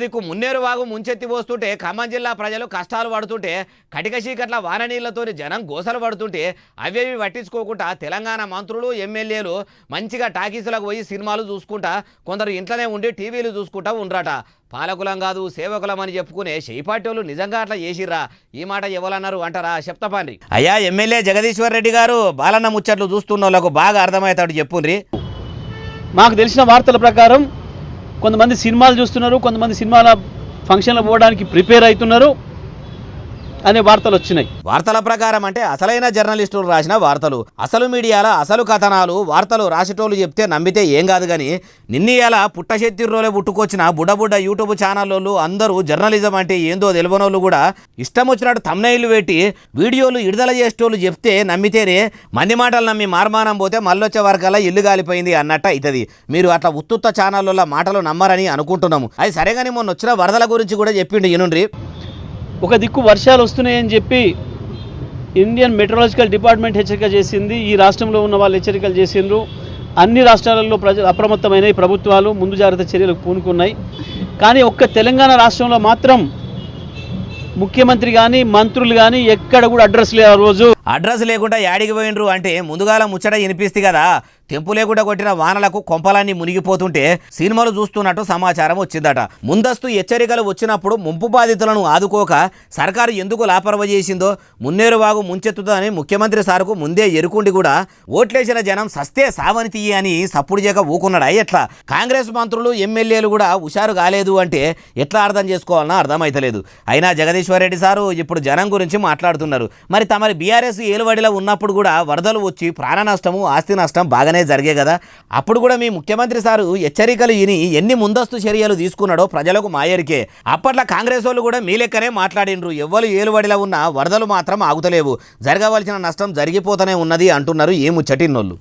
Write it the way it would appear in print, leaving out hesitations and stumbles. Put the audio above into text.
దిక్కు మున్నేరు వాగు ముంచెత్తి పోస్తుంటే ఖమ్మం జిల్లా ప్రజలు కష్టాలు పడుతుంటే కటిక చీకట్ల వాన నీళ్లతో జనం గోసలు పడుతుంటే అవేవి పట్టించుకోకుండా తెలంగాణ మంత్రులు ఎమ్మెల్యేలు మంచిగా టాకీసులకు పోయి సినిమాలు చూసుకుంటా కొందరు ఇంట్లోనే ఉండి టీవీలు చూసుకుంటా ఉండ్రట. పాలకులం కాదు సేవకులం అని చెప్పుకునే చేయిపాటోళ్ళు నిజంగా అట్లా చేసిర్రా? ఈ మాట ఎవరన్నారు అంటారా? చెప్తాపాండ్రి. అయ్యా ఎమ్మెల్యే జగదీశ్వర్ రెడ్డి గారు బాలన్న ముచ్చట్లు చూస్తున్న వాళ్ళకు బాగా అర్థమవుతాడు చెప్పుండ్రి. మాకు తెలిసిన వార్తల ప్రకారం కొంతమంది సినిమాలు చూస్తున్నారు, కొంతమంది సినిమాల ఫంక్షన్లు పోవడానికి ప్రిపేర్ అవుతున్నారు అనే వార్తలు వచ్చినాయి. వార్తల ప్రకారం అంటే అసలైన జర్నలిస్టులు రాసిన వార్తలు, అసలు మీడియాల అసలు కథనాలు వార్తలు రాసేటోళ్ళు చెప్తే నమ్మితే ఏం కాదు. కానీ నిన్నీయాల పుట్టశెత్తిరోలే పుట్టుకొచ్చిన బుడ్డ యూట్యూబ్ ఛానళ్ళు అందరూ జర్నలిజం అంటే ఏందో తెలియనోళ్ళు కూడా ఇష్టం వచ్చినట్టు థంబ్నెయిల్ పెట్టి వీడియోలు విడుదల చేసేటోళ్ళు చెప్తే నమ్మితేనే మంది మాటలు నమ్మి మార్మానం పోతే మళ్ళొచ్చే వరకల్లా ఇల్లు కాలిపోయింది అన్నట్టు అవుతుంది. మీరు అట్లా ఉత్తుత్త ఛానళ్ళ మాటలు నమ్మరని అనుకుంటున్నాము. అది సరే కానీ మొన్న వచ్చిన వరదల గురించి కూడా చెప్పిండు ఇనుండ్రి. ఒక దిక్కు వర్షాలు వస్తున్నాయని చెప్పి ఇండియన్ మెట్రలాజికల్ డిపార్ట్మెంట్ హెచ్చరిక చేసింది. ఈ రాష్ట్రంలో ఉన్న వాళ్ళు హెచ్చరికలు చేసిండ్రు. అన్ని రాష్ట్రాలలో ప్రజలు అప్రమత్తమైన ప్రభుత్వాలు ముందు జాగ్రత్త చర్యలకు పూనుకున్నాయి. కానీ ఒక్క తెలంగాణ రాష్ట్రంలో మాత్రం ముఖ్యమంత్రి కానీ మంత్రులు కానీ ఎక్కడ కూడా అడ్రస్ లేదు. ఆ రోజు అడ్రస్ లేకుండా యాడికి పోయినరు అంటే ముందుగాల ముచ్చట వినిపిస్తుంది కదా. తెంపు లేకుండా కొట్టిన వానలకు కొంపలన్నీ మునిగిపోతుంటే సినిమాలు చూస్తున్నట్టు సమాచారం వచ్చిందట. ముందస్తు హెచ్చరికలు వచ్చినప్పుడు ముంపు బాధితులను ఆదుకోక సర్కారు ఎందుకు లాపరవ చేసిందో మున్నేరు వాగు ముంచెత్తుతుందని ముఖ్యమంత్రి సార్కు ముందే ఎరుకుండి కూడా ఓట్లేసిన జనం సస్తే సావని తీయి అని సప్పుడు చేయక ఊకున్నాడా ఎట్లా? కాంగ్రెస్ మంత్రులు ఎమ్మెల్యేలు కూడా హుషారు కాలేదు అంటే ఎట్లా అర్థం చేసుకోవాలన్నా అర్థమైతలేదు. అయినా జగదీశ్వర్ రెడ్డి సారు ఇప్పుడు జనం గురించి మాట్లాడుతున్నారు. మరి తమరి బీఆర్ఎస్ ఏలువడిలో ఉన్నప్పుడు కూడా వరదలు వచ్చి ప్రాణ నష్టము ఆస్తి నష్టం బాగానే జరిగే కదా. అప్పుడు కూడా మీ ముఖ్యమంత్రి సారు హెచ్చరికలు విని ఎన్ని ముందస్తు చర్యలు తీసుకున్నాడో ప్రజలకు మాయరికే. అప్పట్లో కాంగ్రెస్ వాళ్ళు కూడా మీ లెక్కనే మాట్లాడినరు. ఎవ్వరు ఏలువడిలో ఉన్న వరదలు మాత్రం ఆగుతలేవు, జరగవలసిన నష్టం జరిగిపోతూనే ఉన్నది అంటున్నారు ఈ ముచ్చటిన్నోళ్ళు.